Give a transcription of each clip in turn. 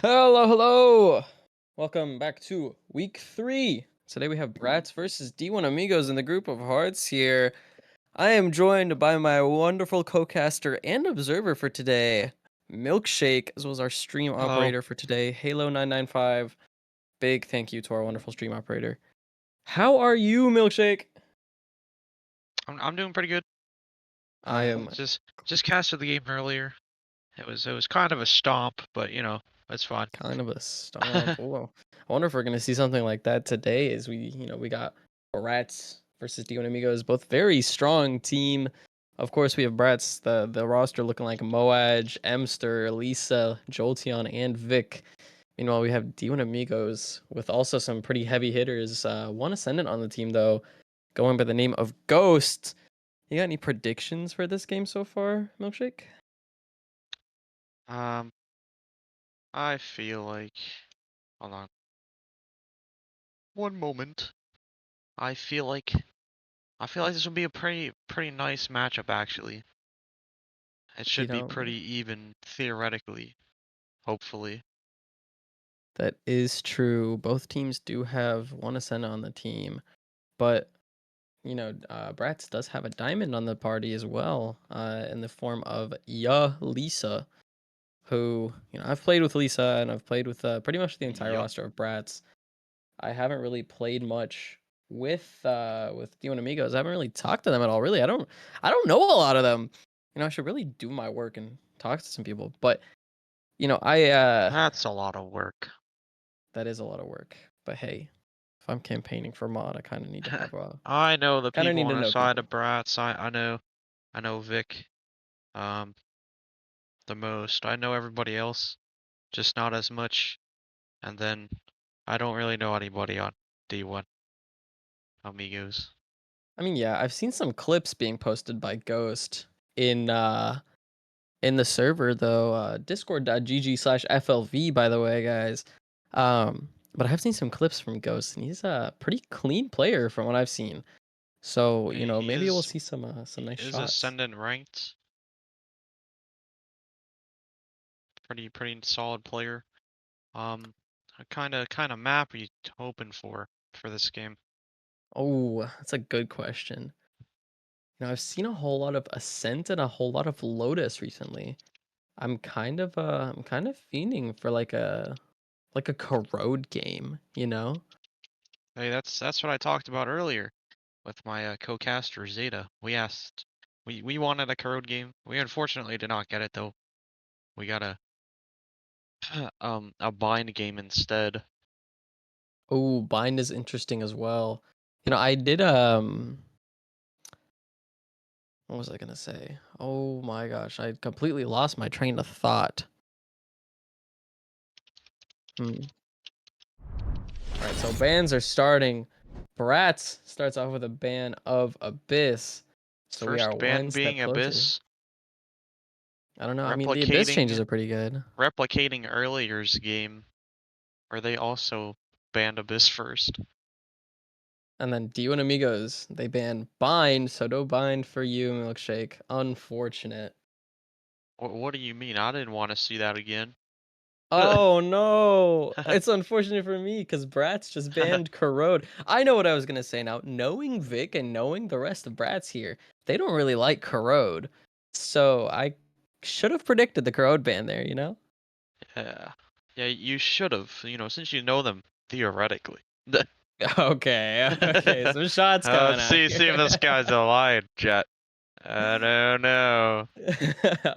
Hello, hello! Welcome back to week 3. Today we have bRATz versus D1AMGIGOS in the group of hearts here. I am joined by my wonderful co-caster and observer for today, Milkshake, as well as our stream Hello. operator for today, Halo995. Big thank you to our wonderful stream operator. How are you, Milkshake? I'm doing pretty good. I am Just casted the game earlier. It was kind of a stomp, but it's fine. kind of a stomp. Oh, I wonder if we're gonna see something like that today. As we got bRATz versus D1AMGIGOS, both very strong team. Of course, we have bRATz, the roster looking like Moaj, Emster, Lisa, Jolteon, and Vic. Meanwhile, we have D1AMGIGOS with also some pretty heavy hitters. One Ascendant on the team though, going by the name of Ghost. You got any predictions for this game so far, Milkshake? Um, I feel like, hold on, one moment. I feel like I feel like this will be a pretty nice matchup actually. It You should be know, pretty even theoretically, hopefully. that is true. Both teams do have one Ascendant on the team, but bRATz does have a diamond on the party as well, in the form of Lisa, who I've played with Lisa and I've played with pretty much the entire Yup. roster of bRATz. I haven't really played much with D1AMGIGOS. I haven't really talked to them at all. Really, I don't know a lot of them. I should really do my work and talk to some people, but I That's a lot of work. that is a lot of work. But hey, if I'm campaigning for mod, I kind of need to have a I know the kind of people need on to our know side people. of bRATz. I know Vic, um, the most. I know everybody else, just not as much. And then I don't really know anybody on D1 Amigos. I mean, yeah, I've seen some clips being posted by Ghost in the server though, discord.gg/FLV, by the way, guys. But I have seen some clips from Ghost, and he's a pretty clean player from what I've seen. So, He maybe we'll is see some he nice is shots. ascendant ranked. Pretty solid player. Um, what kind of map are you hoping for this game? Oh, that's a good question. I've seen a whole lot of Ascent and a whole lot of Lotus recently. I'm kind of fiending for like a corrode game, you know? Hey, that's what I talked about earlier with my co-caster Zeta. We wanted a corrode game. We unfortunately did not get it though. We got a a bind game instead. Oh, bind is interesting as well. I did what was I gonna say? Oh my gosh, I completely lost my train of thought. Hmm. All right, so bans are starting. bRATz starts off with a ban of Abyss. So we are First one ban step being closer. Abyss, I don't know. I mean, the Abyss changes replicating are pretty good. replicating earlier's game where they also banned Abyss first. And then D1AMGIGOS, they ban bind, so no bind for you, Milkshake. Unfortunate. What do you mean? I didn't want to see that again. Oh no! It's unfortunate for me because bRATz just banned Corrode. I know what I was gonna say now. Knowing Vic and knowing the rest of bRATz here, they don't really like Corrode. So I should have predicted the Corrode ban there, you know? Yeah. Yeah, you should have, since you know them theoretically. Okay, okay, some shots coming Let's out see here. if this guy's a lion, Jet. I don't know.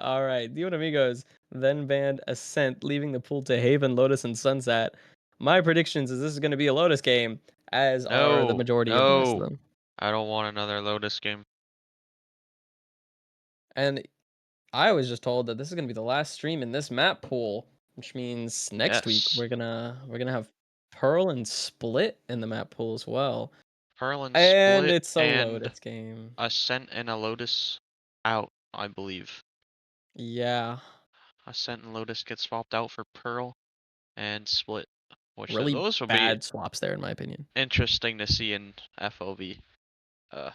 All right, D1AMGIGOS then banned Ascent, leaving the pool to Haven, Lotus, and Sunset. My predictions is this is going to be a Lotus game, as are the No, majority of the rest of no. them. I don't want another Lotus game. And I was just told that this is gonna be the last stream in this map pool, which means next week Yes. we're gonna have Pearl and Split in the map pool as well. Pearl and And Split it's a and Lotus game. Ascent and a Lotus out, I believe. Yeah, Ascent and Lotus get swapped out for Pearl and Split, which really those will be bad swaps there in my opinion. interesting to see in FLV. Uh,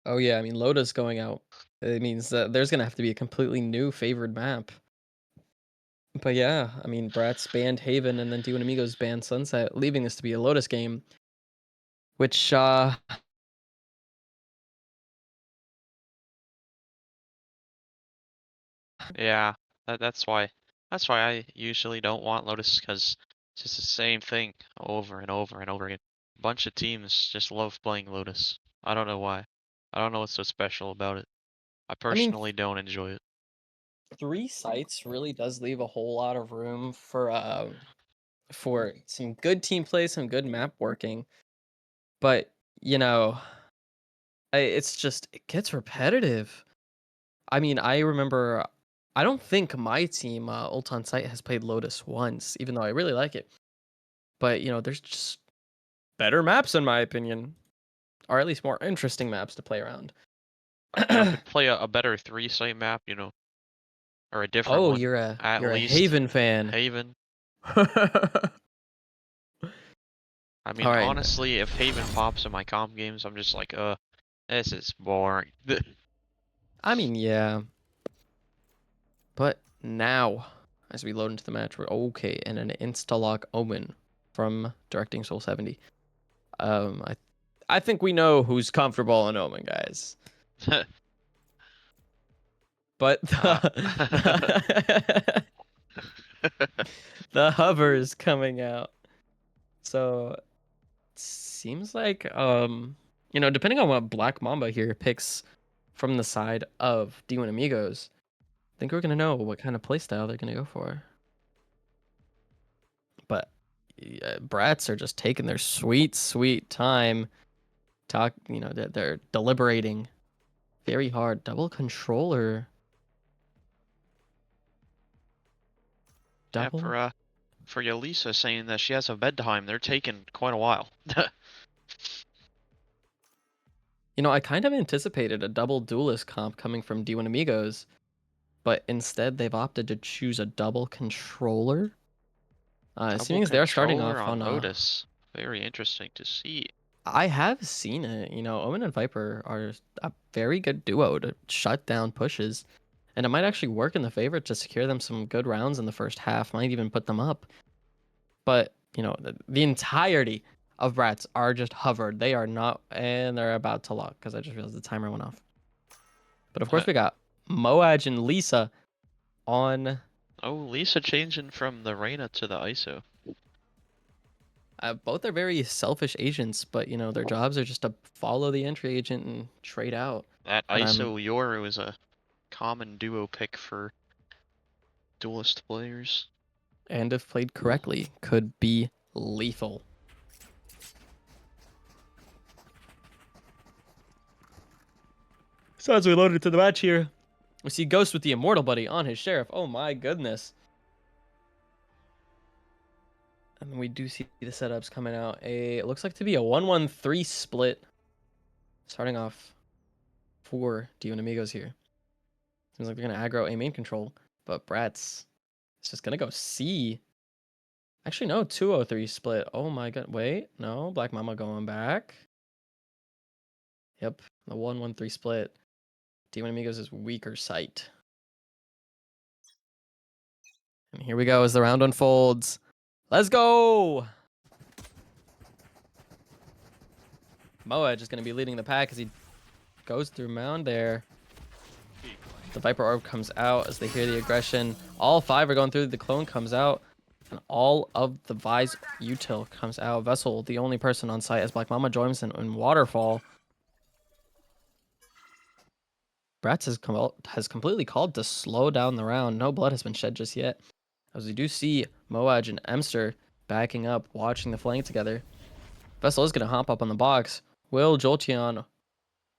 Oh yeah, I mean Lotus going out. It means that there's gonna have to be a completely new favored map. But yeah, I mean, bRATz banned Haven and then D1AMGIGOS banned Sunset, leaving this to be a Lotus game, which Yeah, that's why I usually don't want Lotus, because it's just the same thing over and over and over again. A bunch of teams just love playing Lotus. I don't know why. I don't know what's so special about it. I I mean, personally don't enjoy it. 3 sites really does leave a whole lot of room for some good team play, some good map working. But, you know, it's just it gets repetitive. I mean, I remember I don't think my team, Ult on Site, has played Lotus once, even though I really like it. But, there's just better maps in my opinion, or at least more interesting maps to play around. Could play a better 3-site map, or a different Oh, one, you're a at you're a least. Haven fan. Haven. I All mean, right. honestly, if Haven pops in my comp games, I'm just like, this is boring. I mean, yeah. But now, as we load into the match, we're okay, and an insta-lock Omen from Directing Soul 70. I think we know who's comfortable on Omen, guys. But Uh, the hover is coming out. So it seems like depending on what Black Mamba here picks from the side of D1AMGIGOS, I think we're gonna know what kind of playstyle they're gonna go for. But bRATz are just taking their sweet time. They're deliberating very hard. Double controller. yeah, Double. for Yelisa saying that she has a bedtime, they're taking quite a while. I kind of anticipated a double duelist comp coming from D1AMGIGOS, but instead they've opted to choose a double controller. Double Seeming as they're starting controller off on on Lotus. Very interesting to see. I have seen it. Omen and Viper are a very good duo to shut down pushes, and it might actually work in the favor to secure them some good rounds in the first half. Might even put them up. But the entirety of bRATz are just hovered. They are not, and they're about to lock because I just realized the timer went off. But of course we got Moaj and Lisa on. Oh, Lisa changing from the Reyna to the ISO. Both are very selfish agents, but their jobs are just to follow the entry agent and trade out. That And I'm ISO Yoru is a common duo pick for duelist players. and if played correctly, could be lethal. So as we load into the match here, we see Ghost with the Immortal Buddy on his Sheriff. Oh my goodness. And then we do see the setups coming out. It looks like to be a 1-1-3 split. Starting off for D1AMGIGOS here. Seems like they're going to aggro A main control, but bRATz is just going to go C. Actually, no, 2-0-3 split. Oh my god. Wait, no. Black Mama going back. Yep, the 1-1-3 split. D1AMGIGOS is weaker site. And here we go as the round unfolds. Let's go! Moaj is going to be leading the pack as he goes through mound there. The Viper Orb comes out as they hear the aggression. All 5 are going through. The clone comes out. And all of the Vise util comes out. Vessel, the only person on site as Black Mama joins in Waterfall. bRATz has completely called to slow down the round. No blood has been shed just yet. As we do see Moaj and Emster backing up, watching the flank together. Vessel is going to hop up on the box. Will Jolteon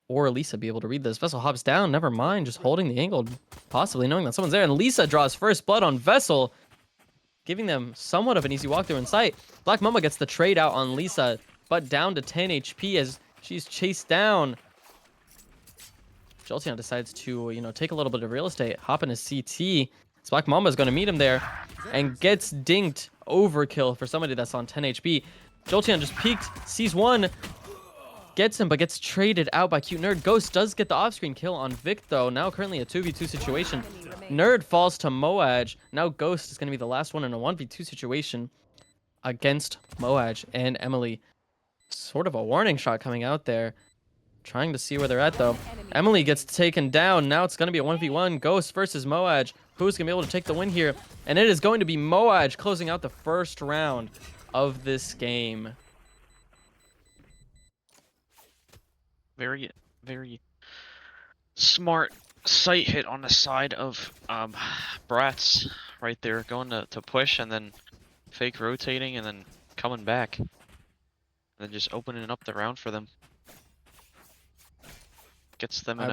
or Lisa be able to read this? Vessel hops down. Never mind. Just holding the angle, possibly knowing that someone's there. And Lisa draws first blood on Vessel, giving them somewhat of an easy walkthrough in sight. Black Mama gets the trade out on Lisa, but down to 10 HP as she's chased down. Jolteon decides to, take a little bit of real estate, hop in his CT. So Black Mamba is going to meet him there and gets dinked. Overkill for somebody that's on 10 HP. Jolteon just peeked, sees one. gets him, but gets traded out by Cute Nerd. Ghost does get the off-screen kill on Vic, though. Now currently a 2v2 situation. Nerd falls to Moaj. Now Ghost is going to be the last one in a 1v2 situation against Moaj and Emily. Sort of a warning shot coming out there. Trying to see where they're at, though. Emily gets taken down. Now it's going to be a 1v1. Ghost versus Moaj. Who's going to be able to take the win here? And it is going to be Moaj closing out the first round of this game. Very, very smart sight hit on the side of bRATz right there, going to push and then fake rotating and then coming back. And then just opening up the round for them. Gets them in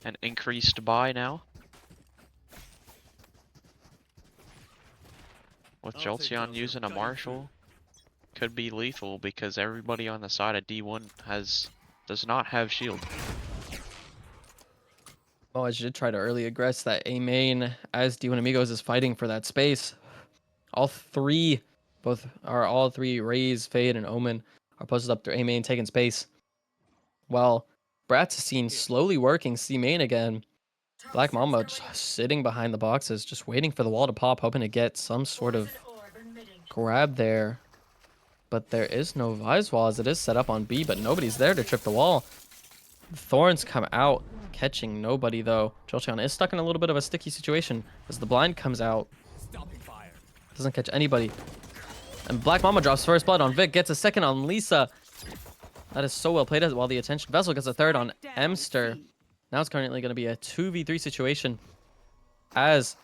an increased buy now. With Jolteon using a Marshall, could be lethal because everybody on the side of D1 does not have shield. Oh, I did try to early aggress that A main as D1AMGIGOS is fighting for that space. All three Raze, Fade, and Omen are posted up through A main, taking space. While bRATz is seen slowly working C main again. Black Mamba just sitting behind the boxes, just waiting for the wall to pop, hoping to get some sort of grab there. But there is no Vise wall as it is set up on B, but nobody's there to trip the wall. The Thorns come out, catching nobody though. Jolteon is stuck in a little bit of a sticky situation as the blind comes out. Doesn't catch anybody. And Black Mamba drops first blood on Vic, gets a second on Lisa. That is so well played, while the attention Vessel gets a third on Emster. Now it's currently going to be a 2v3 situation as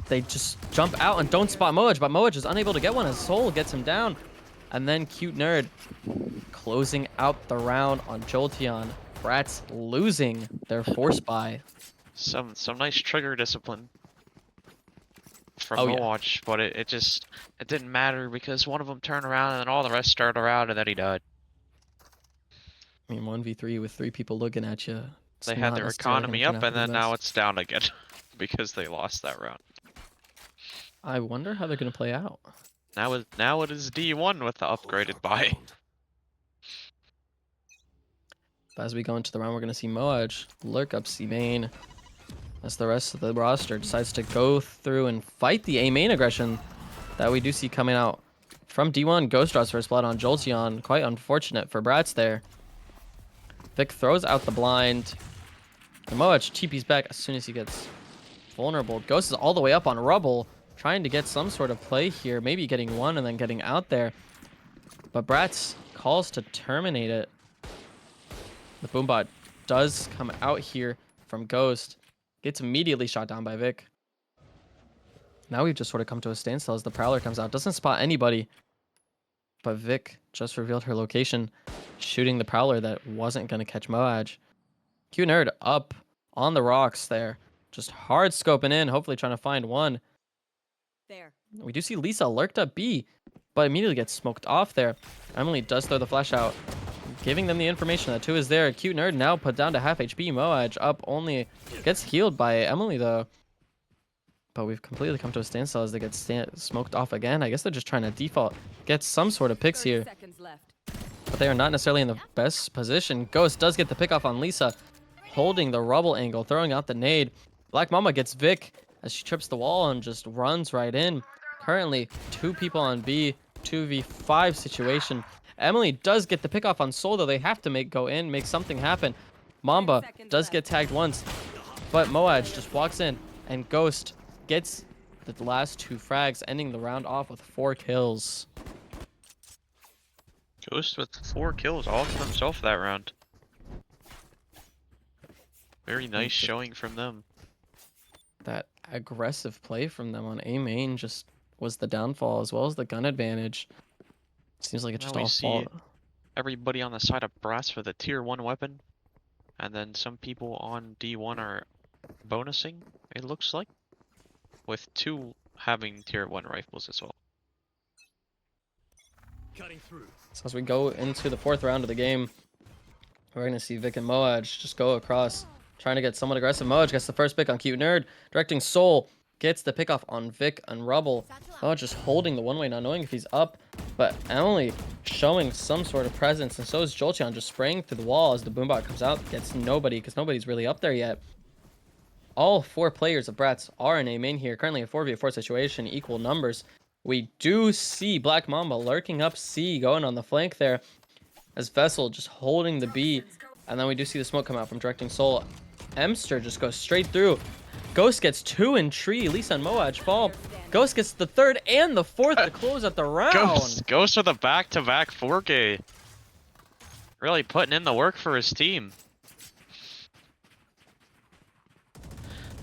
they just jump out and don't spot Moaj, but Moaj is unable to get one as Soul gets him down. And then Cute Nerd closing out the round on Jolteon. bRATz losing their force buy. Some nice trigger discipline from Moaj, but it didn't matter because one of them turned around and then all the rest started around and then he died. I mean, 1v3 with 3 people looking at you. They had their economy up and then now it's down again because they lost that round. I wonder how they're going to play out. Now it is D1 with the upgraded buy. As we go into the round, we're going to see Moaj lurk up C main as the rest of the roster decides to go through and fight the A main aggression that we do see coming out from D1. Ghost draws first blood on Jolteon. Quite unfortunate for bRATz there. Vic throws out the blind. And Moaj TP's back as soon as he gets vulnerable. Ghost is all the way up on Rubble, trying to get some sort of play here. Maybe getting one and then getting out there. But bRATz calls to terminate it. The Boombot does come out here from Ghost. Gets immediately shot down by Vic. Now we've just sort of come to a standstill as the Prowler comes out. Doesn't spot anybody. But Vic just revealed her location, shooting the Prowler that wasn't going to catch Moaj. Cute Nerd up on the rocks there. Just hard scoping in, hopefully trying to find one. There. We do see Lisa lurked up B, but immediately gets smoked off there. Emily does throw the flash out, giving them the information that 2 is there. Cute Nerd now put down to half HP. Moaj up only. Gets healed by Emily though. But we've completely come to a standstill as they get smoked off again. I guess they're just trying to default, get some sort of picks here. But they are not necessarily in the best position. Ghost does get the pick off on Lisa, holding the Rubble angle, throwing out the nade. Black Mamba gets Vic as she trips the wall and just runs right in. Currently, 2 people on B, 2v5 situation. Emily does get the pick off on Soul, though they have to go in, make something happen. Mamba does get tagged once, but Moaj just walks in, and Ghost gets the last 2 frags, ending the round off with 4 kills. Ghost with 4 kills all to himself that round. Very nice showing from them. That aggressive play from them on A main just was the downfall, as well as the gun advantage. Seems like it's just all fault. Everybody on the side of bRATz for the tier 1 weapon, and then some people on D1 are bonusing, it looks like, with 2 having tier 1 rifles as well. Cutting through. So as we go into the 4th round of the game, we're going to see Vic and Moaj just go across, trying to get somewhat aggressive. Moaj gets the first pick on Cute Nerd, directing Soul. gets the pick off on Vic and Rubble. Oh, just holding the one-way, not knowing if he's up, but Emily showing some sort of presence, and so is Jolteon just spraying through the wall as the boombot comes out. Gets nobody, because nobody's really up there yet. All 4 players of bRATz are in a main here. Currently a 4v4 situation, equal numbers. We do see Black Mamba lurking up C, going on the flank there, as Vessel just holding the B. And then we do see the smoke come out from Directing Soul. Emster just goes straight through. Ghost gets 2 in tree. Lisa and Moaj fall. Ghost gets the 3rd and the 4th to close out the round. Ghost with a back-to-back 4K. Really putting in the work for his team.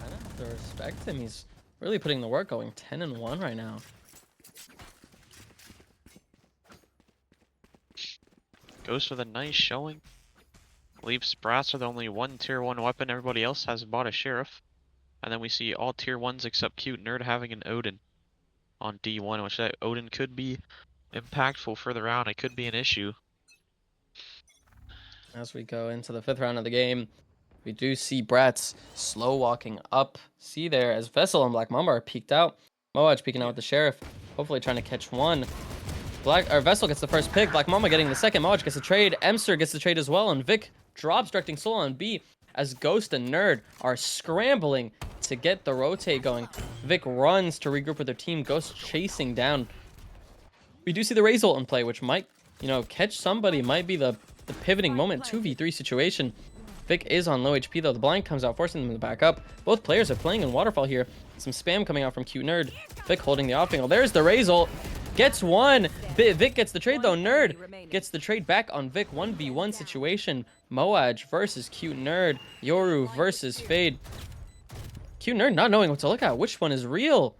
I have to respect him. He's really putting the work, going 10-1 right now. Ghost with a nice showing. Believes bRATz are the only one tier 1 weapon. Everybody else has bought a Sheriff. And then we see all tier 1s except Cute Nerd having an Odin on D1, which that Odin could be impactful further round. It could be an issue. As we go into the 5th round of the game, we do see bRATz slow walking up. See there as Vessel and Black Mamba are peeked out. Moaj peeking out with the Sheriff, hopefully trying to catch one. Vessel gets the first pick. Black Mamba getting the second. Moaj gets the trade. Emster gets the trade as well, and Vic drops Directing Soul on B as Ghost and Nerd are scrambling to get the rotate going. Vic runs to regroup with their team. Ghost chasing down. We do see the Raze ult in play, which might, catch somebody. Might be the pivoting moment. 2v3 situation. Vic is on low HP though. The blind comes out, forcing them to back up. Both players are playing in Waterfall here. Some spam coming out from Cute Nerd. Vic holding the off angle. There's the Raze ult. Gets one. Vic gets the trade though. Nerd gets the trade back on Vic. 1v1 situation. Moaj versus Cute Nerd. Yoru versus Fade. Cute Nerd not knowing what to look at. Which one is real?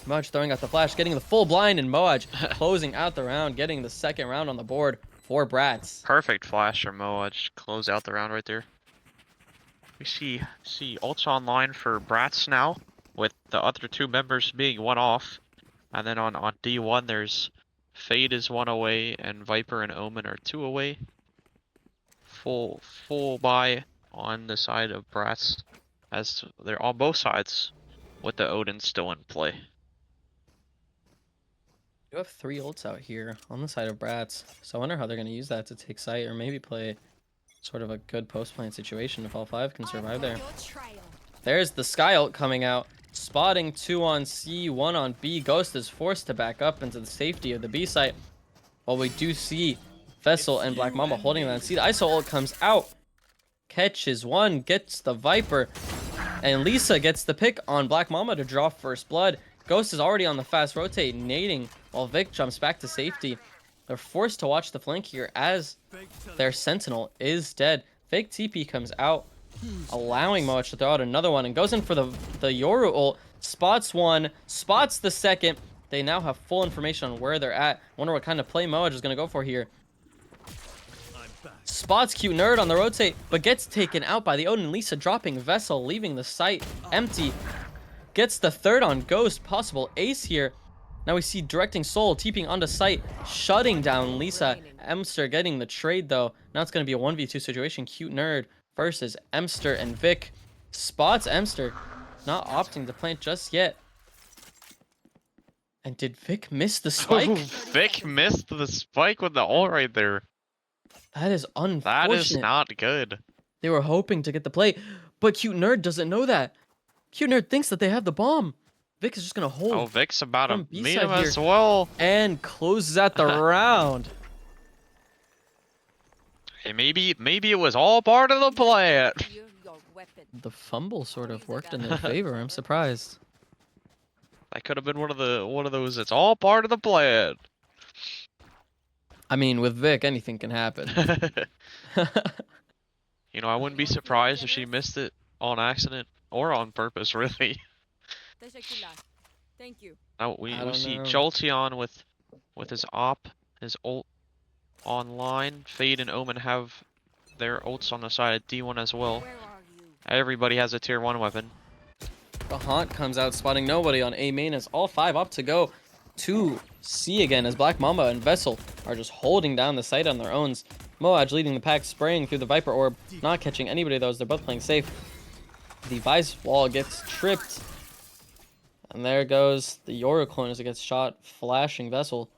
Moaj throwing out the flash, getting the full blind, and Moaj closing out the round, getting the 2nd round on the board for bRATz. Perfect flash from Moaj. Close out the round right there. We see ults online for bRATz now, with the other 2 members being 1 off. And then on D1, there's Fade is 1 away, and Viper and Omen are 2 away. Full buy on the side of bRATz, as they're on both sides, with the Odin still in play. You have 3 ults out here on the side of bRATz, so I wonder how they're going to use that to take site, or maybe play sort of a good post-plant situation if all 5 can survive there. There's the Sky ult coming out. Spotting 2 on C, 1 on B. Ghost is forced to back up into the safety of the B site. While we do see Vessel and Black Mamba holding that. See, the ISO ult comes out. Catches one, gets the Viper. And Lisa gets the pick on Black Mamba to draw first blood. Ghost is already on the fast rotate, nading, while Vic jumps back to safety. They're forced to watch the flank here as their Sentinel is dead. Fake TP comes out, allowing Moach to throw out another one, and goes in for the Yoru ult. Spots one, spots the second. They now have full information on where they're at. Wonder what kind of play Moach is going to go for here. Spots Cute Nerd on the rotate, but gets taken out by the Odin. Lisa dropping Vessel, leaving the site empty. Gets the 3rd on Ghost, possible ace here. Now we see Directing Soul TPing onto site, shutting down Lisa. Emster getting the trade though. Now it's going to be a 1v2 situation. Cute Nerd versus Emster, and Vic spots Emster, not opting to plant just yet. And did Vic miss the spike? Oh, Vic missed the spike with the ult right there. That is unfortunate. That is not good. They were hoping to get the play, but Cute Nerd doesn't know that. Cute Nerd thinks that they have the bomb. Vic is just going to hold. Oh, Vic's about to B meet side him as here. well. And closes out the round. Hey, maybe it was all part of the plan. The fumble sort of worked in their favor. I'm surprised. That could have been one of those. It's all part of the plan. I mean, with Vic, anything can happen. You know, I wouldn't be surprised if she missed it on accident or on purpose, really. Thank you. Now we see know. Jolteon with his ult online. Fade and Omen have their ults on the side of D1 as well. Where are you? Everybody has a tier 1 weapon. The Haunt comes out, spotting nobody on A main as all 5 up to go to C again, as Black Mamba and Vessel are just holding down the site on their own. Moaj leading the pack, spraying through the Viper Orb, not catching anybody though, as they're both playing safe. The Vice Wall gets tripped. And there goes the Yoriclone as it gets shot, flashing Vessel.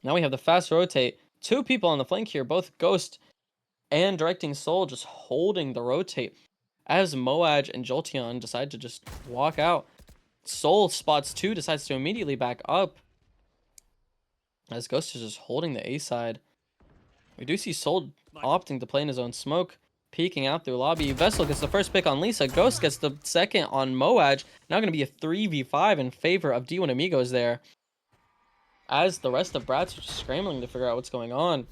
Now we have the fast rotate. Two people on the flank here, both Ghost and Directing Soul just holding the rotate. As Moaj and Jolteon decide to just walk out. Soul spots two, decides to immediately back up. As Ghost is just holding the A side. We do see Soul opting to play in his own smoke. Peeking out through lobby. Vessel gets the first pick on Lisa. Ghost gets the second on Moaj. Now going to be a 3v5 in favor of D1AMGIGOS there. As the rest of bRATz are just scrambling to figure out what's going on.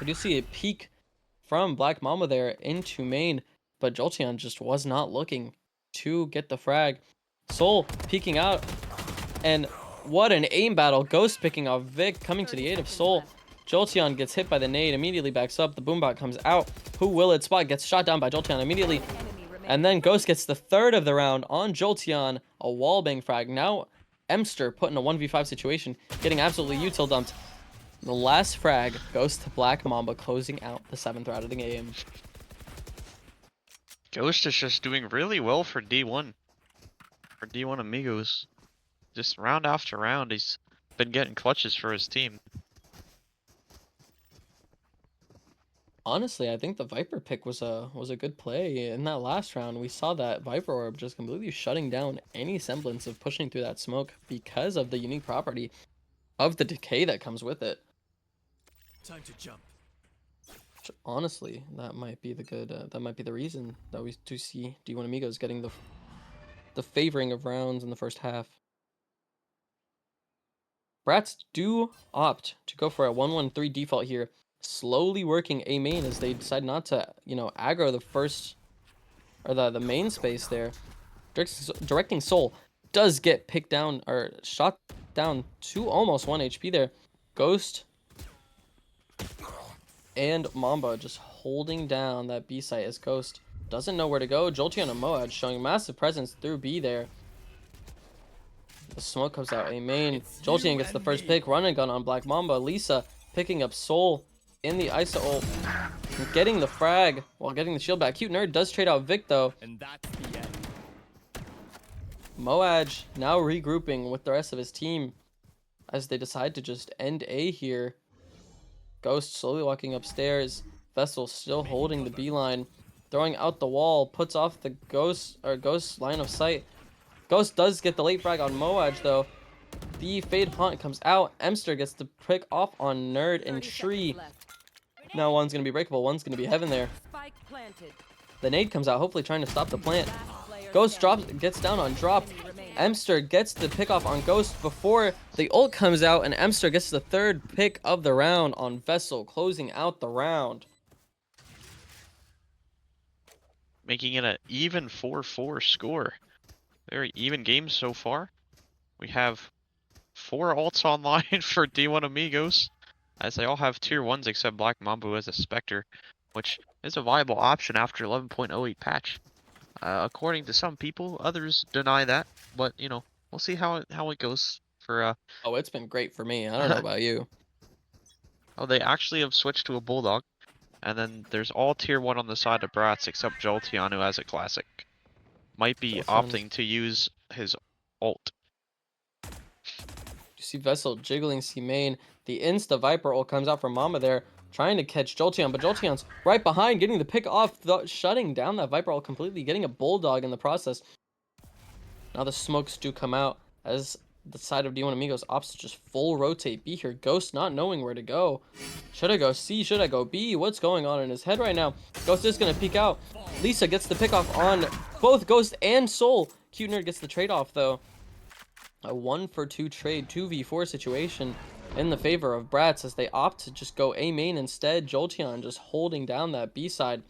We do see a peek from Black Mamba there into main. But Jolteon just was not looking to get the frag. Soul peeking out. And what an aim battle. Ghost picking off Vic, coming to the aid of Soul. Jolteon gets hit by the nade, immediately backs up. The boombot comes out. Who will it spot? Gets shot down by Jolteon immediately. And then Ghost gets the third of the round on Jolteon. A wallbang frag. Now Emster put in a 1v5 situation, getting absolutely util dumped. The last frag goes to Black Mamba, closing out the 7th round of the game. Ghost is just doing really well for D1. For D1AMGIGOS. Just round after round, he's been getting clutches for his team. Honestly, I think the Viper pick was a good play. In that last round, we saw that Viper Orb just completely shutting down any semblance of pushing through that smoke because of the unique property of the decay that comes with it. Time to jump. Which, honestly, that might be the good. That might be the reason that we do see D1AMGIGOS getting the favoring of rounds in the first half. bRATz do opt to go for a 1-1-3 default here. Slowly working A main as they decide not to, aggro the first or the main space there. Directing Soul does get picked down or shot down to almost 1 HP there. Ghost and Mamba just holding down that B site as Ghost doesn't know where to go. Jolteon and Moaj showing massive presence through B there. The smoke comes out A main. Jolteon gets the first pick, run and gun on Black Mamba. Lisa picking up Soul in the ISO ult, getting the frag while getting the shield back. Cute Nerd does trade out Vic though. And that's the end. Moaj now regrouping with the rest of his team as they decide to just end A here. Ghost slowly walking upstairs. Vessel still holding the B line, throwing out the wall, puts off the Ghost line of sight. Ghost does get the late frag on Moaj though. The Fade Haunt comes out. Emster gets the pick off on Nerd and Tree. Now one's going to be breakable, one's going to be heaven there. Spike planted. The nade comes out, hopefully trying to stop the plant. Ghost gets down on drop. Emster gets the pick off on Ghost before the ult comes out, and Emster gets the third pick of the round on Vessel, closing out the round. Making it an even 4-4 score. Very even game so far. We have 4 ults online for D1AMGIGOS, as they all have tier 1s except Black Mamba who has a Spectre, which is a viable option after 11.08 patch. According to some people, others deny that, but we'll see how it goes for Oh, it's been great for me. I don't know about you. Oh, they actually have switched to a Bulldog, and then there's all tier 1 on the side of bRATz except Jolteon who has a Classic. Might be opting to use his ult. You see Vessel jiggling C main. The insta Viper ult comes out from Mama there, trying to catch Jolteon, but Jolteon's right behind, getting the pick off, shutting down that Viper ult completely, getting a Bulldog in the process. Now the smokes do come out as the side of D1AMGIGOS opts to just full rotate B here. Ghost not knowing where to go. Should I go C? Should I go B? What's going on in his head right now? Ghost is going to peek out. Lisa gets the pick off on both Ghost and Soul. Cute Nerd gets the trade off though. A 1-for-2 trade, 2v4 situation in the favor of bRATz as they opt to just go A main instead. Jolteon just holding down that B side.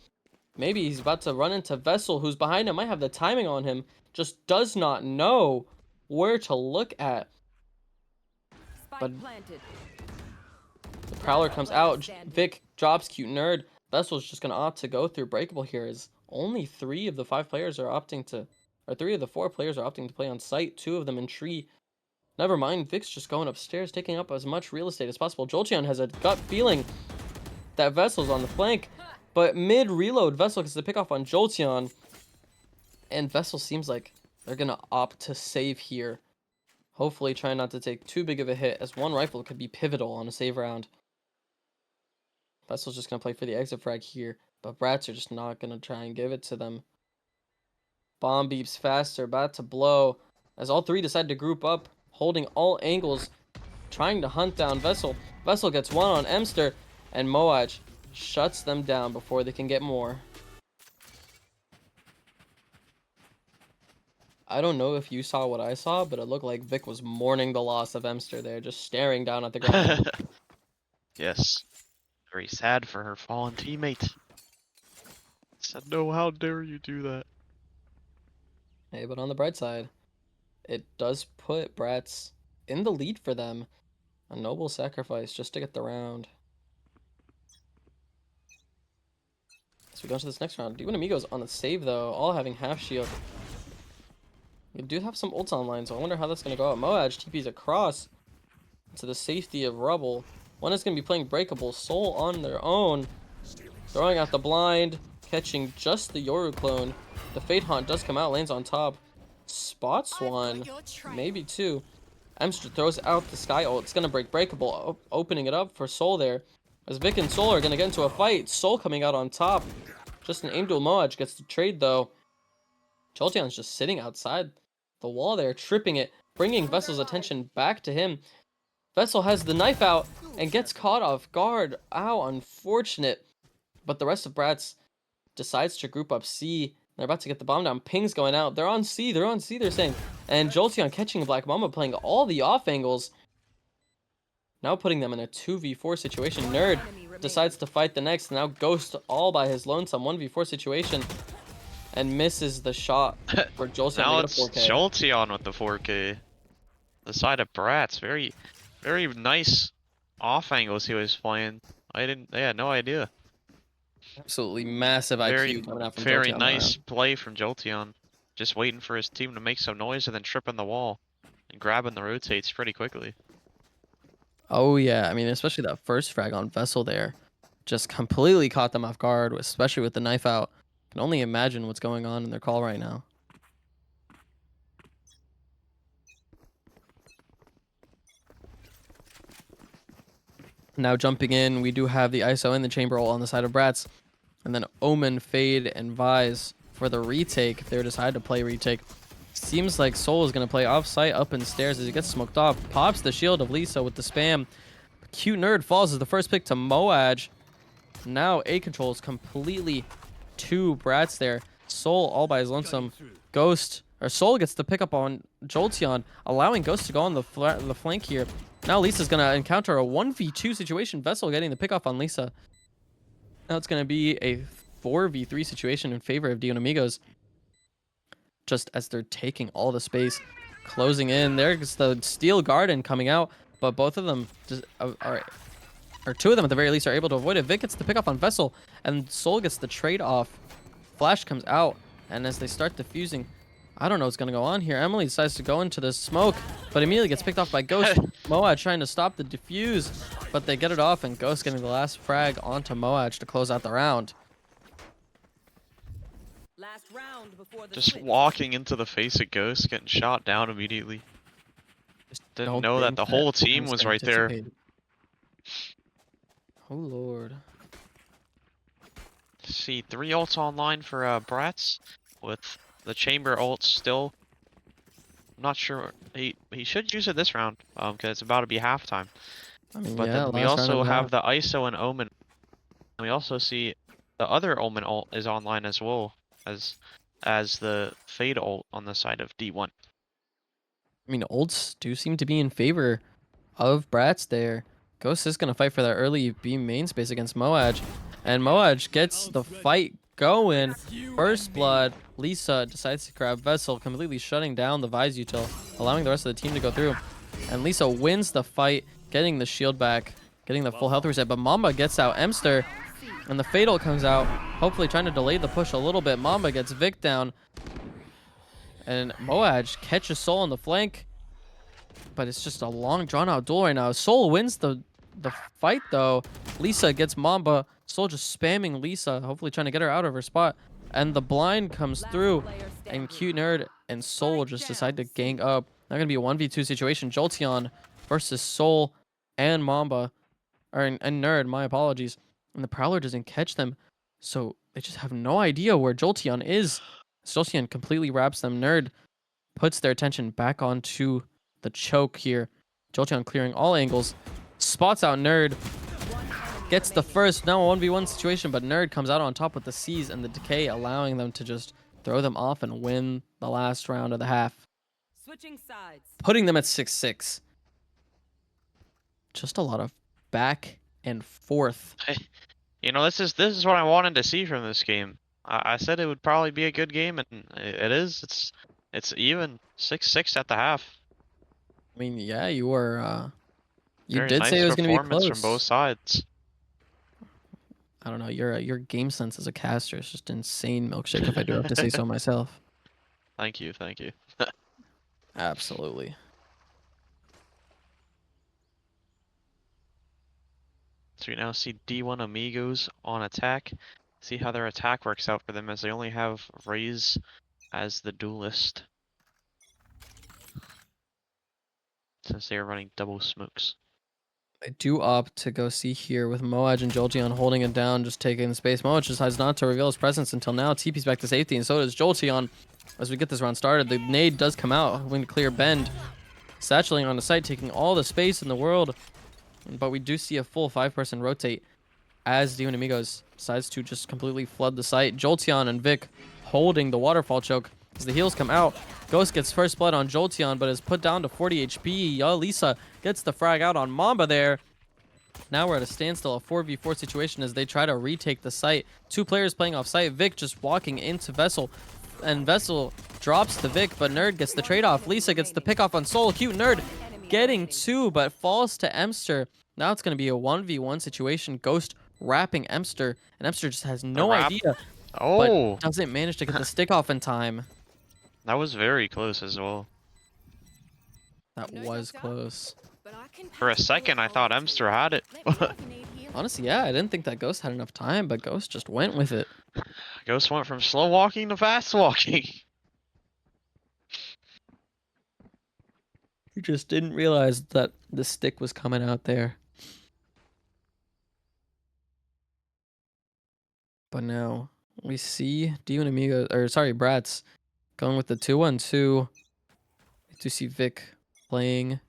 Maybe he's about to run into Vessel, who's behind him, might have the timing on him, just does not know where to look at. But the Prowler comes out. Vic drops Cute Nerd. Vessel's just going to opt to go through breakable here, as only 3 of the 5 players are opting to, or 3 of the 4 players are opting to play on site, 2 of them in tree. Never mind, Vic's just going upstairs, taking up as much real estate as possible. Jolteon has a gut feeling that Vessel's on the flank, but mid-reload, Vessel gets the pick off on Jolteon, and Vessel seems like They're gonna opt to save here. Hopefully try not to take too big of a hit, as one rifle could be pivotal on a save round. Vessel's just gonna play for the exit frag here, but bRATz are just not gonna try and give it to them. Bomb beeps faster, about to blow, as all three decide to group up, holding all angles, trying to hunt down Vessel. Vessel gets one on Emster, and Moaj shuts them down before they can get more. I don't know if you saw what I saw, but it looked like Vic was mourning the loss of Emster there, just staring down at the ground. Yes. Very sad for her fallen teammate. Said, no, how dare you do that? Hey, but on the bright side, it does put bRATz in the lead for them. A noble sacrifice just to get the round. So we go into this next round. D1AMGIGOS on the save though, all having half shield. We do have some ults online, so I wonder how that's going to go out. Moaj TP's across to the safety of Rubble. One is going to be playing Breakable. Soul on their own. Throwing out the blind. Catching just the Yoru clone. The Fate Haunt does come out. Lands on top. Spots one. Maybe two. Emster throws out the Sky ult. It's going to break Breakable. Opening it up for Soul there. As Vic and Soul are going to get into a fight. Soul coming out on top. Just an aim duel. Moaj gets the trade though. Jolteon's just sitting outside the wall there, tripping it, bringing Vessel's attention back to him. Vessel has the knife out and gets caught off guard. Ow, unfortunate. But the rest of bRATz decides to group up C. They're about to get the bomb down. Ping's going out. They're on C, they're saying. And Jolteon catching Black Mamba, playing all the off angles. Now putting them in a 2v4 situation. Nerd decides to fight the next. Now Ghost all by his lonesome 1v4 situation. And misses the shot for Jolteon. Now to it's get a 4K. Jolteon with the 4K. The side of bRATz, very nice off angles he was playing. I had no idea. Absolutely massive IQ coming out from Very Jolteon nice play from Jolteon. Just waiting for his team to make some noise and then tripping the wall and grabbing the rotates pretty quickly. Oh yeah, I mean, especially that first frag on Vessel there, just completely caught them off guard, especially with the knife out. Can only imagine what's going on in their call right now. Now jumping in, we do have the ISO in the chamber ult on the side of bRATz. And then Omen, Fade, and Vise for the retake, if they decide to play retake. Seems like Soul is going to play off-site up in stairs as he gets smoked off. Pops the shield of Lisa with the spam. Cute Nerd falls as the first pick to Moaj. Now A control is completely to bRATz there. Soul all by his lonesome. Ghost, or Soul gets the pick up on Jolteon, allowing Ghost to go on the flank here. Now Lisa's going to encounter a 1v2 situation. Vessel getting the pick off on Lisa. Now it's going to be a 4v3 situation in favor of D1AMGIGOS. Just as they're taking all the space, closing in. There's the Steel Garden coming out, but both of them just or two of them at the very least are able to avoid it. Vic gets the pick off on Vessel, and Soul gets the trade off. Flash comes out, and as they start defusing, I don't know what's gonna go on here. Emily decides to go into the smoke, but immediately gets picked off by Ghost. Moaj trying to stop the defuse, but they get it off, and Ghost getting the last frag onto Moaj to close out the round. Last round before the Just switch. walking into the face of Ghost, getting shot down immediately. Just Didn't don't know that think the whole that team was right there. anticipated. Oh lord. See, 3 ults online for bRATz, with the chamber ult still. I'm not sure. He should use it this round, because it's about to be halftime. I mean, But yeah, then we last round also of have that. the ISO and Omen. And we also see the other Omen ult is online as well as the Fade ult on the side of D1. I mean, ults do seem to be in favor of bRATz there. Ghost is going to fight for that early B main space against Moaj. And Moaj gets the fight going. First blood. Lisa decides to grab Vessel, completely shutting down the Vise util, allowing the rest of the team to go through. And Lisa wins the fight, getting the shield back, getting the full health reset. But Mamba gets out Emster, and the Fatal comes out, hopefully trying to delay the push a little bit. Mamba gets Vic down. And Moaj catches Soul on the flank. But it's just a long, drawn-out duel right now. Soul wins the fight, though. Lisa gets Mamba. Soul just spamming Lisa, hopefully trying to get her out of her spot. and the blind comes Last through, player and standing. Cute Nerd and Soul Spike just down, decide to C. gang up. Not gonna be a 1v2 situation. Jolteon versus Soul and Mamba, and Nerd. My apologies. And the Prowler doesn't catch them, so they just have no idea where Jolteon is. Jolteon completely wraps them. Nerd puts their attention back onto the choke here. Jolteon clearing all angles, spots out Nerd, gets the first, now a 1v1 situation, but Nerd comes out on top with the C's and the decay, allowing them to just throw them off and win the last round of the half, Switching sides. putting them at 6-6. Just a lot of back and forth. You know, this is what I wanted to see from this game. I said it would probably be a good game, and it is. It's even 6-6 at the half. I mean, yeah, you were, you Very did say nice it was going to be performance from both close. sides. I don't know, your game sense as a caster is just insane, Milkshake, if I do have to say so myself. Thank you, thank you. Absolutely. So we now see D1AMGIGOS on attack. See how their attack works out for them, as they only have Raze as the duelist, since they are running double smokes. I do opt to go see here with Moaj and Jolteon holding it down, just taking space. Moaj decides not to reveal his presence until now. TP's back to safety, and so does Jolteon. As we get this round started, the nade does come out, hoping to clear Bend. Satchelating on the site, taking all the space in the world. But we do see a full 5-person rotate as D1AMGIGOS decides to just completely flood the site. Jolteon and Vic holding the waterfall choke as the heals come out. Ghost gets first blood on Jolteon, but is put down to 40 HP. Lisa gets the frag out on Mamba there. Now we're at a standstill, a 4v4 situation as they try to retake the site. 2 players playing off site. Vic just walking into Vessel, and Vessel drops the Vic, but Nerd gets the trade-off. Lisa gets the pick-off on Soul. Cute Nerd getting 2, but falls to Emster. Now it's going to be a 1v1 situation. Ghost wrapping Emster, and Emster just has no idea, Oh, but doesn't manage to get the stick off in time. that was very close as well. That was close. For a second, I thought Emster had it. Honestly, yeah, I didn't think that Ghost had enough time, but Ghost just went with it. Ghost went from slow walking to fast walking. He just didn't realize that the stick was coming out there. But now we see D1AMGIGOS, or sorry, bRATz going with the 2-1-2. We do see Vic playing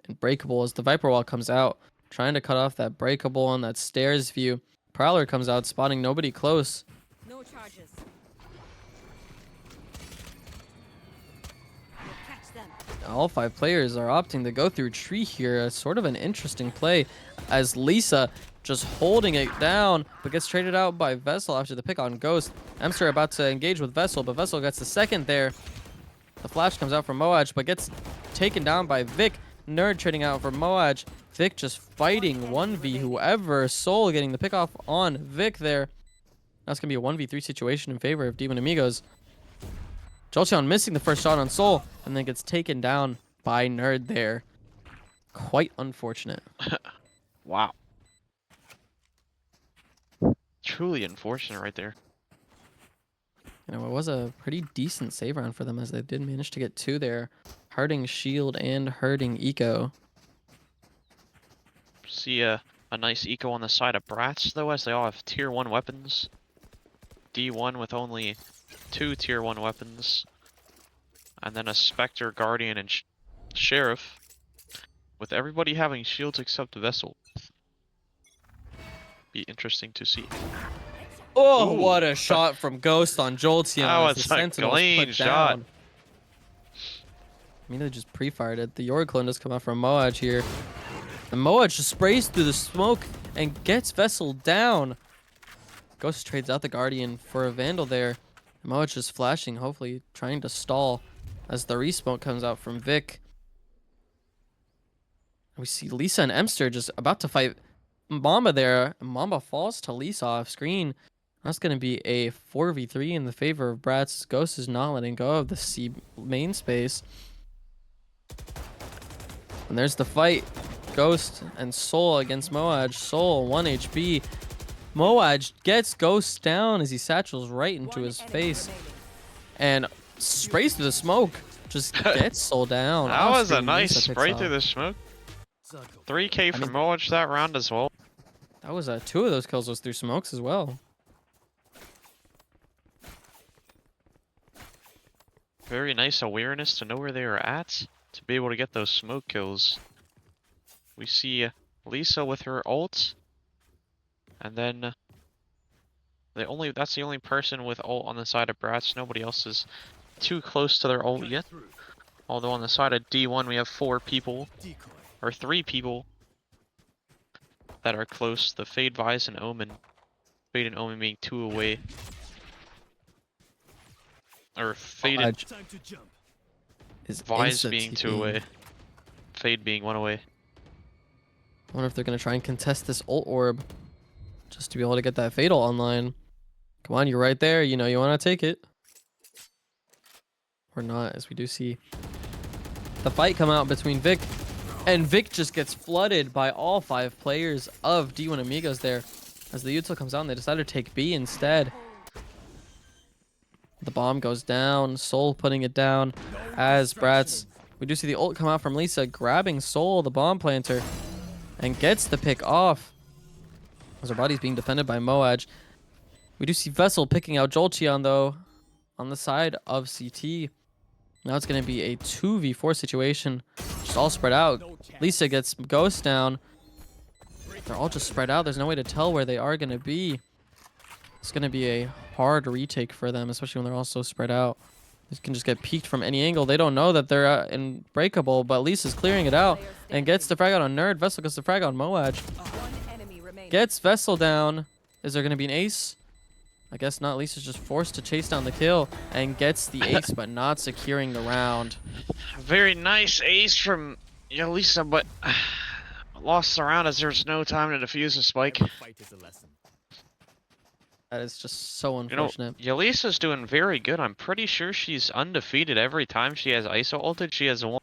and Breakable as the Viper Wall comes out, trying to cut off that Breakable on that stairs view. Prowler comes out, spotting nobody close. No charges. We'll catch them. All 5 players are opting to go through tree here. It's sort of an interesting play as Lisa just holding it down, but gets traded out by Vessel after the pick on Ghost. Emster about to engage with Vessel, but Vessel gets the second there. The flash comes out from Moaj, but gets taken down by Vic. Nerd trading out for Moaj. Vic just fighting 1v whoever. Soul getting the pick off on Vic there. Now it's going to be a 1v3 situation in favor of D1AMGIGOS. Jolteon missing the first shot on Soul, and then gets taken down by Nerd there. Quite unfortunate. Wow. Truly unfortunate right there. You know, it was a pretty decent save round for them as they did manage to get 2 there. Hurting Shield and hurting Eco. See a nice eco on the side of bRATz though, as they all have tier 1 weapons. D1 with only 2 tier 1 weapons. And then a Spectre, Guardian, and Sheriff. With everybody having shields except Vessel. Be interesting to see. Oh, Ooh. what a shot from Ghost on Jolteon. That as was the a Sentinels clean put shot. down. I mean, they just pre-fired it. The Yorick clone does come out from Moaj here. And Moaj just sprays through the smoke and gets Vessel down. Ghost trades out the Guardian for a Vandal there. And Moaj just flashing, hopefully trying to stall as the resmoke comes out from Vic. We see Lisa and Emster just about to fight Mamba there. Mamba falls to Lisa off screen. That's going to be a 4v3 in the favor of bRATz. Ghost is not letting go of the C main space. And there's the fight. Ghost and Soul against Moaj. Soul, 1 HP. Moaj gets Ghost down as he satchels right into One his enemy face remaining. and sprays through the smoke. Just gets Soul down. That was a Off-screen, nice Lisa picks spray off. through the smoke. 3K I from mean- Moach that round as well. That was 2 of those kills was through smokes as well. Very nice awareness to know where they were at to be able to get those smoke kills. We see Lisa with her ult, and then that's the only person with ult on the side of bRATz. Nobody else is too close to their ult yet. Although on the side of D1 we have 4 people, or 3 people that are close. The Fade, Vise, and Omen. Fade and Omen being 2 away. Or Fade and Is Vise insta being 2 TPing. away. Fade being 1 away. I wonder if they're going to try and contest this ult orb just to be able to get that Fatal online. Come on, you're right there. You know you want to take it. Or not, as we do see the fight come out between Vic. And Vic just gets flooded by all 5 players of D1AMGIGOS there. As the util comes out and they decide to take B instead. The bomb goes down. Soul putting it down as bRATz. We do see the ult come out from Lisa, grabbing Soul, the bomb planter, and gets the pick off. As her body's being defended by Moaj. We do see Vessel picking out Jolteon, though, on the side of CT. Now it's going to be a 2v4 situation. Just all spread out. Lisa gets Ghost down. They're all just spread out. There's no way to tell where they are going to be. It's going to be a hard retake for them, especially when they're all so spread out. They can just get peeked from any angle. They don't know that they're unbreakable, but Lisa's clearing it out and gets the frag out on Nerd. Vessel gets the frag on Moaj. One enemy remaining. Gets Vessel down. Is there going to be an ace? I guess not. Lisa's just forced to chase down the kill and gets the ace, but not securing the round. Very nice ace from Lisa, but lost the round as there's no time to defuse a spike. That is just so You know, unfortunate. Yalisa's doing very good. I'm pretty sure she's undefeated every time she has ISO ulted. She has won.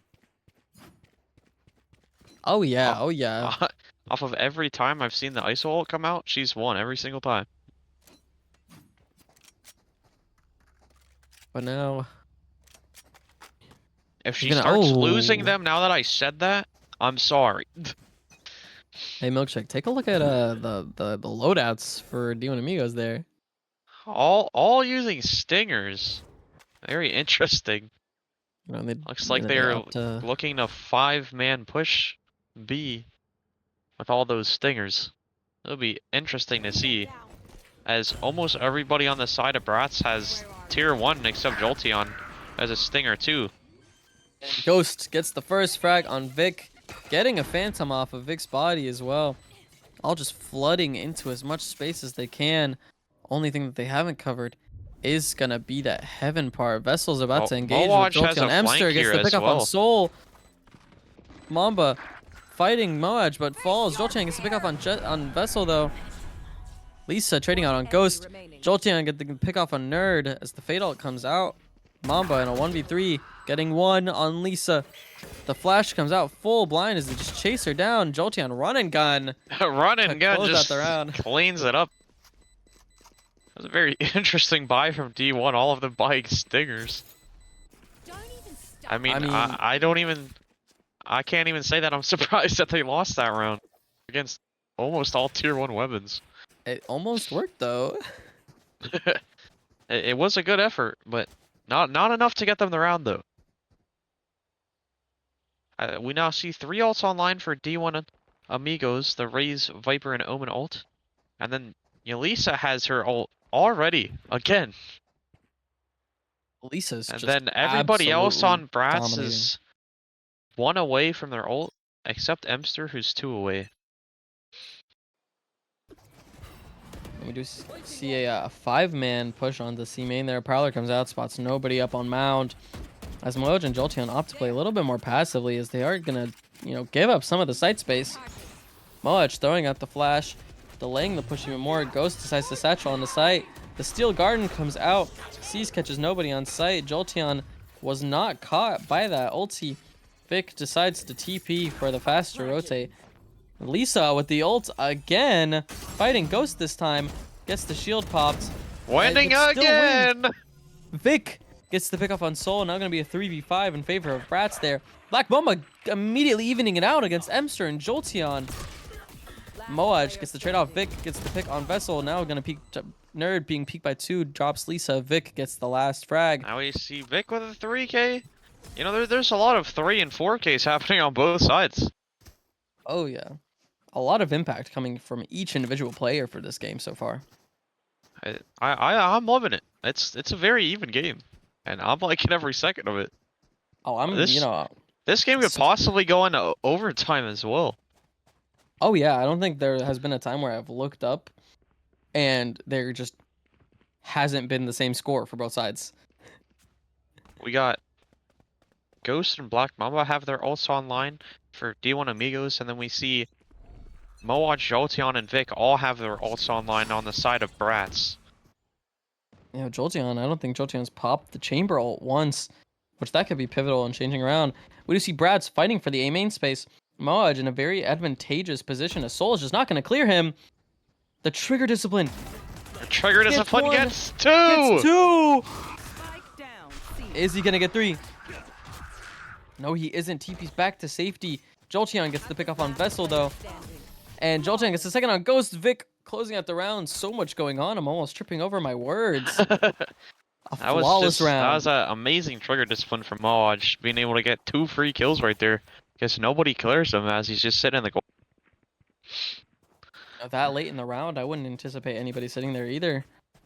Oh yeah, oh yeah. Off of every time I've seen the ISO ult come out, she's won every single time. But now, If she You're gonna- starts oh. losing them, now that I said that, I'm sorry. hey Milkshake, take a look at the loadouts for D1AMGIGOS there. All using stingers. Very interesting. You know, they, Looks like they they're opt to- looking to 5-man push B with all those stingers. It'll be interesting to see, as almost everybody on the side of bRATz has tier 1 except Jolteon as a stinger too. Ghost gets the first frag on Vic, getting a phantom off of Vic's body as well. All just flooding into as much space as they can. Only thing that they haven't covered is gonna be that heaven part. Vessel's about to engage Moaj with has a Jolteon. Emster flank gets here the as pick up well. on Soul. Mamba fighting Moaj, but falls. Jolteon gets the pick up on Vessel though. Lisa trading out on Ghost. Jolteon gets the pick off on Nerd as the Fade ult comes out. Mamba in a 1v3 getting 1 on Lisa. The flash comes out full blind as they just chase her down. Jolteon run and gun. Run and gun close out just the round. cleans it up. That was a very interesting buy from D1. All of them buying stingers. Don't even stop. I mean, I mean- I can't even say that I'm surprised that they lost that round against almost all tier 1 weapons. It almost worked though. It was a good effort, but not enough to get them the round though. We now see 3 ults online for D1AMGIGOS, the Raze, Viper, and Omen ult. And then Yalisa has her ult already, again. Lisa's And just then everybody else on absolutely bRATz dominating. is 1 away from their ult, except Emster, who's 2 away. We do see a 5-man push onto C main there. Prowler comes out, spots nobody up on mound. As Moaj and Jolteon opt to play a little bit more passively, as they are gonna, give up some of the site space. Moaj throwing out the flash, delaying the push even more. Ghost decides to satchel on the site. The Steel Garden comes out. Seas catches nobody on site. Jolteon was not caught by that ulti. Vic decides to TP for the faster rotate. Lisa with the ult again, fighting Ghost this time, gets the shield popped. Winning but still wins. again! Vic gets the pick up on Soul. Now going to be a 3v5 in favor of bRATz there. Black Mamba immediately evening it out against Emster and Jolteon. Moaj gets the trade off. Vic gets the pick on Vessel. Now going to peek Nerd being peeked by 2. Drops Lisa. Vic gets the last frag. Now we see Vic with a 3K. You know, there's a lot of 3 and 4Ks happening on both sides. Oh yeah, a lot of impact coming from each individual player for this game so far. I'm loving it. It's a very even game, and I'm liking every second of it. Oh, I'm This game could possibly go into overtime as well. Oh yeah, I don't think there has been a time where I've looked up and there just hasn't been the same score for both sides. We got Ghost and Black Mamba have their ults online for D1AMGIGOS, and then we see Moaj, Jolteon, and Vic all have their ults online on the side of bRATz. You know, Jolteon, I don't think Jolteon's popped the chamber ult once, which that could be pivotal in changing around. We do see bRATz fighting for the A main space. Moaj in a very advantageous position as Soul is just not going to clear him. The trigger discipline. The trigger discipline one. gets 2! Gets 2! Spike down. C. Is he going to get 3? No, he isn't. TP's back to safety. Jolteon gets the pick off on Vessel, though. Standing. And Jolteon gets the second on Ghost. Vic closing out the round. So much going on. I'm almost tripping over my words. A flawless round. That was an amazing trigger discipline from Moaj, being able to get 2 free kills right there. Because nobody clears him as he's just sitting in the goal. That late in the round, I wouldn't anticipate anybody sitting there either.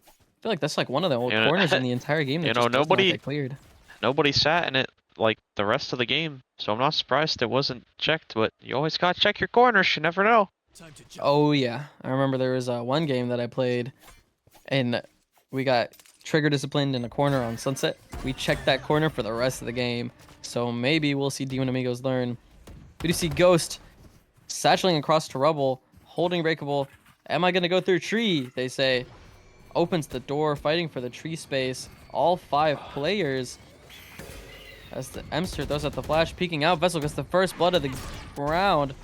I feel like that's like one of the old corners in the entire game that just does not get cleared. Nobody sat in it like the rest of the game, so I'm not surprised it wasn't checked, but you always gotta check your corners, you never know. Oh yeah, I remember there was one game that I played, and we got trigger disciplined in a corner on Sunset. We checked that corner for the rest of the game, so maybe we'll see D1AMGIGOS learn. We do see Ghost satcheling across to Rubble, holding Breakable. Am I gonna go through tree? They say. Opens the door, fighting for the tree space. All 5 players. As the Emster throws out the flash, peeking out. Vessel gets the first blood of the round.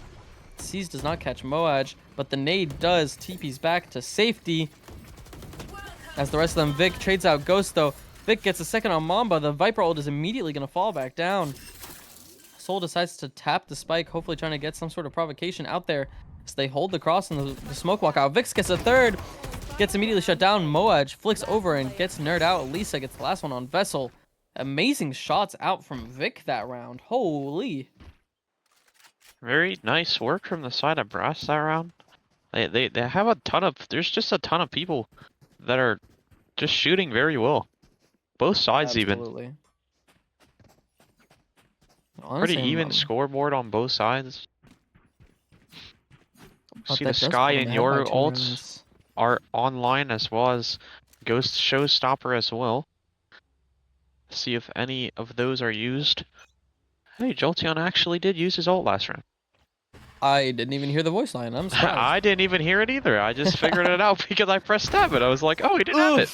Seize does not catch Moaj, but the nade does. TP's back to safety. As the rest of them, Vic trades out Ghost, though. Vic gets a second on Mamba. The Viper ult is immediately going to fall back down. Soul decides to tap the spike, hopefully trying to get some sort of provocation out there. So they hold the cross and the smoke walk out. Vix gets a third. Gets immediately shut down. Moaj flicks over and gets Nerd out. Lisa gets the last one on Vessel. Amazing shots out from Vic that round. Holy. Very nice work from the side of bRATz that round. They have a ton of, there's just a ton of people that are just shooting very well. Both sides Absolutely. even. Honestly, Pretty even scoreboard on both sides. See the Sky and your ults are online as well as Ghost Showstopper as well. See if any of those are used. Hey, Jolteon actually did use his ult last round. I didn't even hear the voice line. I'm surprised. I didn't even hear it either. I just figured it out because I pressed tab and I was like, oh, he didn't have it.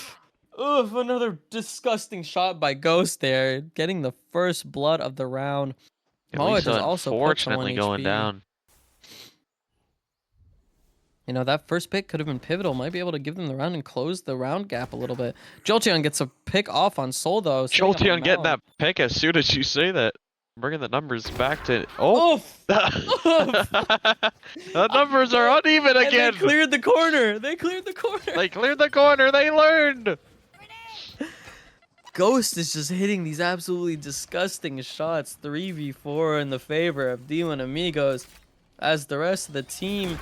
Oof, another disgusting shot by Ghost there, getting the first blood of the round. Moaj is also unfortunately going down. You know, that first pick could have been pivotal. Might be able to give them the round and close the round gap a little bit. Jolteon gets a pick off on Soul, though. Jolteon getting that pick as soon as you say that. Bringing the numbers back to... Oh! Oof. The numbers are uneven again! They cleared the corner! They cleared the corner! They cleared the corner! They learned! Ghost is just hitting these absolutely disgusting shots. 3v4 in the favor of D1AMGIGOS. As the rest of the team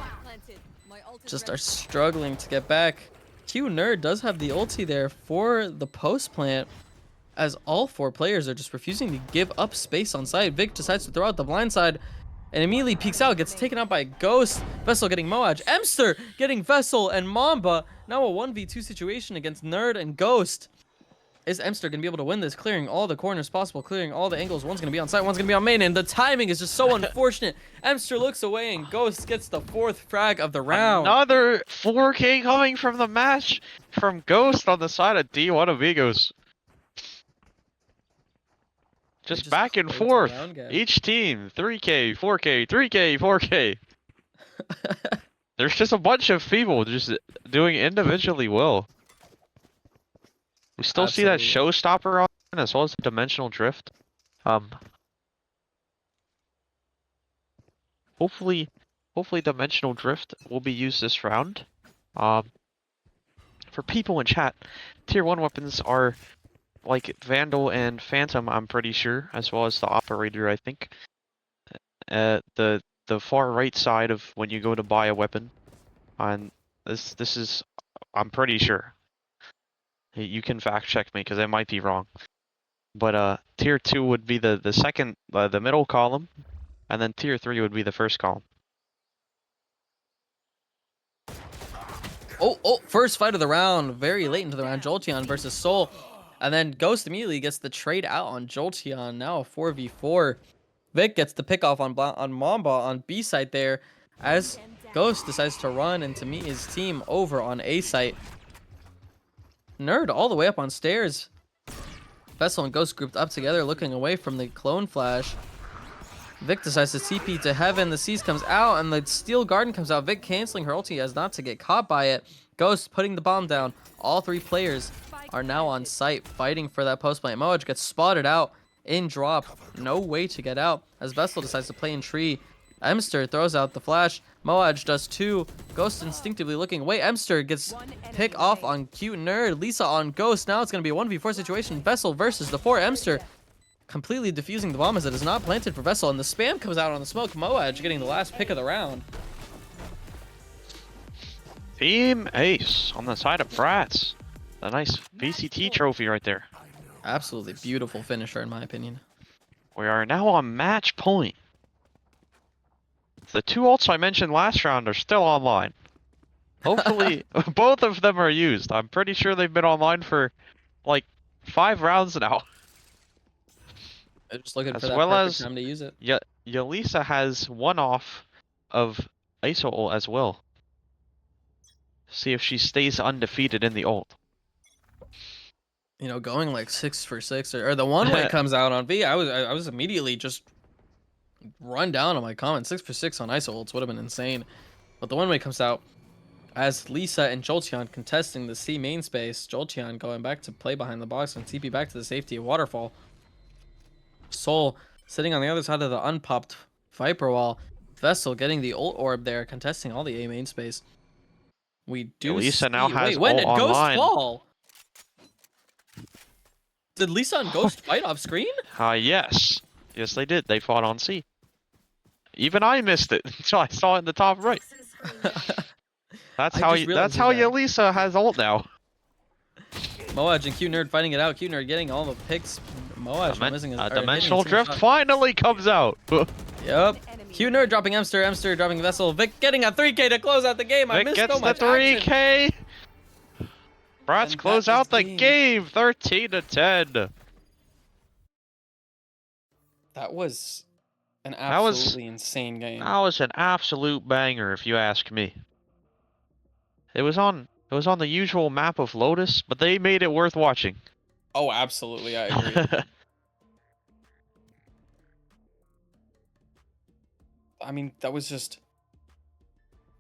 just are struggling to get back. Q Nerd does have the ulti there for the post plant, as all 4 players are just refusing to give up space on site. Vic decides to throw out the blind side and immediately peeks out, gets taken out by Ghost. Vessel getting Moaj. Emster getting Vessel and Mamba. Now a 1v2 situation against Nerd and Ghost. Is Emster going to be able to win this, clearing all the corners possible, clearing all the angles? One's going to be on site, one's going to be on main, and the timing is just so unfortunate. Emster looks away, and Ghost gets the 4th frag of the round. Another 4K coming from the match from Ghost on the side of D1AMGIGOS. Just back and forth. Each team, 3K, 4K, 3K, 4K. There's just a bunch of people just doing individually well. We still see that Absolutely. showstopper on as well as the dimensional drift. Hopefully dimensional drift will be used this round. For people in chat, tier 1 weapons are like Vandal and Phantom, I'm pretty sure, as well as the Operator, I think. The far right side of when you go to buy a weapon, on this is, I'm pretty sure. You can fact check me because I might be wrong. But tier 2 would be the second, the middle column, and then tier 3 would be the first column. Oh, first fight of the round, very late into the round, Jolteon versus Soul. And then Ghost immediately gets the trade out on Jolteon, now a 4v4. Vic gets the pick off on Mamba on B site there, as Ghost decides to run and to meet his team over on A site. Nerd all the way up on stairs. Vessel and Ghost grouped up together, looking away from the clone flash. Vic decides to TP to heaven. The Seas comes out and the Steel Garden comes out. Vic canceling her ulti as not to get caught by it. Ghost putting the bomb down. All three players are now on site fighting for that post plant. Moaj gets spotted out in drop. No way to get out as Vessel decides to play in tree. Emster throws out the flash. Moaj does too. Ghost instinctively looking away. Emster gets pick off on Cute Nerd. Lisa on Ghost. Now it's going to be a 1v4 situation. Vessel versus the 4. Emster completely defusing the bomb as it is not planted for Vessel, and the spam comes out on the smoke. Moaj getting the last pick of the round. Team Ace on the side of bRATz. A nice VCT trophy right there. Absolutely beautiful finisher in my opinion. We are now on match point. The 2 ults I mentioned last round are still online. Hopefully both of them are used. I'm pretty sure they've been online for like 5 rounds now. I'm just looking As for that well perfect as time to use it. Yelisa has one off of ISO ult as well. See if she stays undefeated in the ult. You know, going like 6 for 6 or the one way comes out on V. I was immediately just run down on my comments. 6 for 6 on ISO ults would have been insane. But the one way comes out as Lisa and Jolteon contesting the C main space. Jolteon going back to play behind the box and TP back to the safety of Waterfall. Soul sitting on the other side of the unpopped Viper wall. Vessel getting the ult orb there, contesting all the A main space. We do Lisa see... now has Wait, when ult did Ghost online. fall? Did Lisa and Ghost fight off screen? Yes. Yes, they did. They fought on C. Even I missed it until I saw it in the top right. That's how Yelisa has ult now. Moaj and Cute Nerd fighting it out. Cute Nerd getting all the picks. Moaj missing his dimensional drift finally comes out. Yep. Cute Nerd dropping Emster. Emster dropping Vessel. Vic getting a 3K to close out the game. I Vic missed gets so much the 3K. bRATz close out the game 13-10. That was an absolutely insane game. That was an absolute banger, if you ask me. It was on the usual map of Lotus, but they made it worth watching. Oh, absolutely, I agree. I mean, that was just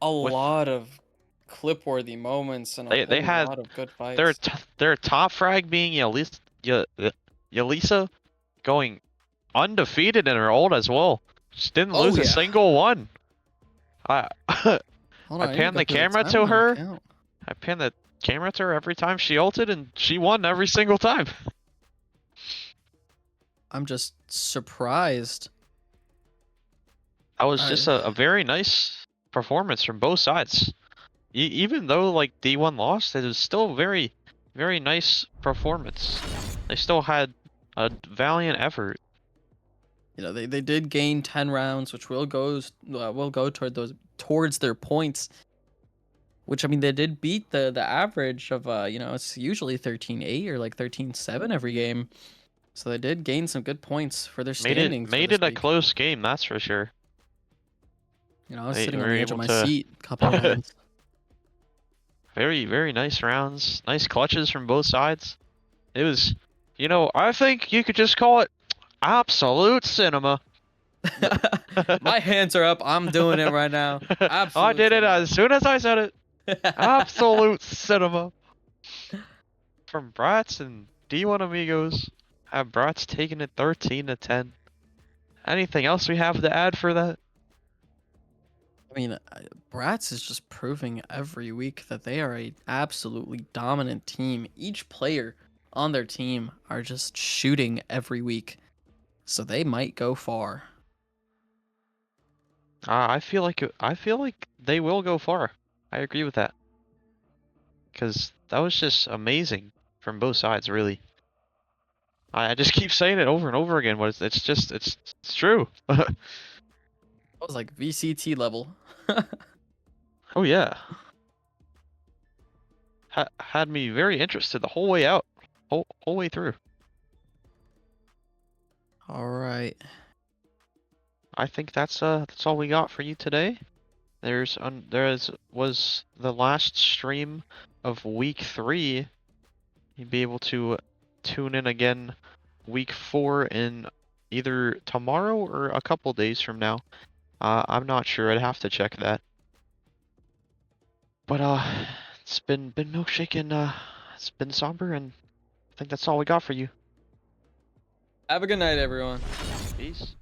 a lot of clip-worthy moments and they had lot of good fights. Their top frag being Yelisa going undefeated in her ult as well. She didn't lose a single one. I panned the camera to her. I panned the camera to her every time she ulted, and she won every single time. I'm just surprised. That was just a very nice performance from both sides. Even though like D1 lost, it was still very, very nice performance. They still had a valiant effort. You know, they did gain 10 rounds, which will go towards their points. Which, I mean, they did beat the average of, you know, it's usually 13-8 or like 13-7 every game. So they did gain some good points for their standings. Made it a close game, that's for sure. You know, I was sitting on the edge of my seat a couple of rounds. Very, very nice rounds. Nice clutches from both sides. It was, you know, I think you could just call it absolute cinema. My hands are up. I'm doing it right now. I did it cinema. as soon as I said it. Absolute cinema. From bRATz and D1AMGIGOS. Have bRATz taking it 13-10. Anything else we have to add for that? I mean, bRATz is just proving every week that they are a absolutely dominant team. Each player on their team are just shooting every week, so they might go far. I feel like they will go far. I agree with that. Because that was just amazing from both sides, really. I just keep saying it over and over again, but it's true. That was like VCT level. Oh yeah. Had me very interested the whole way out, whole way through. All right. I think that's all we got for you today. Was the last stream of week 3. You'd be able to tune in again week 4 in either tomorrow or a couple days from now. I'm not sure. I'd have to check that. But it's been milkshake and it's been somber, and I think that's all we got for you. Have a good night, everyone. Peace.